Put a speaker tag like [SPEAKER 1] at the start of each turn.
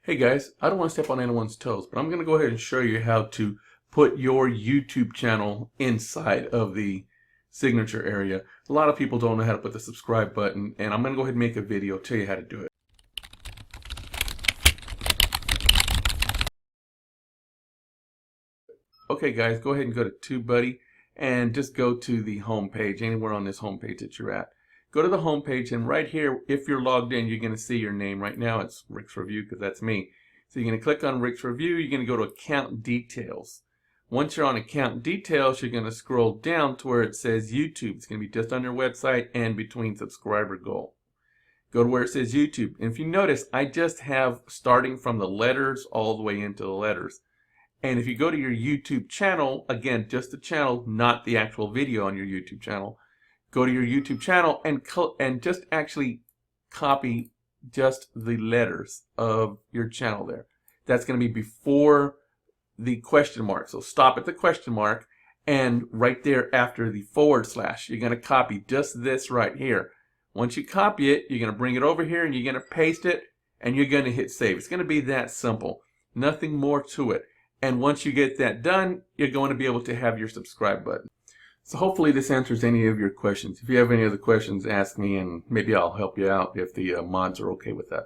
[SPEAKER 1] Hey guys, I don't want to step on anyone's toes, but I'm going to go ahead and show you how to put your YouTube channel inside of the signature area. A lot of people don't know how to put the subscribe button, and I'm going to go ahead and make a video tell you how to do it. Okay guys, go ahead and go to TubeBuddy and just go to the home page, anywhere on this home page that you're at. Go to the home page, and right here, if you're logged in, you're going to see your name. Right now it's Rick's Review because that's me. So you're going to click on Rick's Review. You're going to go to Account Details. Once you're on Account Details, you're going to scroll down to where it says YouTube. It's going to be just on your website and between subscriber goal. Go to where it says YouTube. And if you notice, I just have starting from the letters all the way into the letters. And if you go to your YouTube channel, again, just the channel, not the actual video on your YouTube channel, go to your YouTube channel and just actually copy just the letters of your channel there. That's going to be before the question mark. So stop at the question mark, and right there after the /, you're going to copy just this right here. Once you copy it, you're going to bring it over here and you're going to paste it, and you're going to hit save. It's going to be that simple. Nothing more to it. And once you get that done, you're going to be able to have your subscribe button. So hopefully this answers any of your questions. If you have any other questions, ask me, and maybe I'll help you out if the mods are okay with that.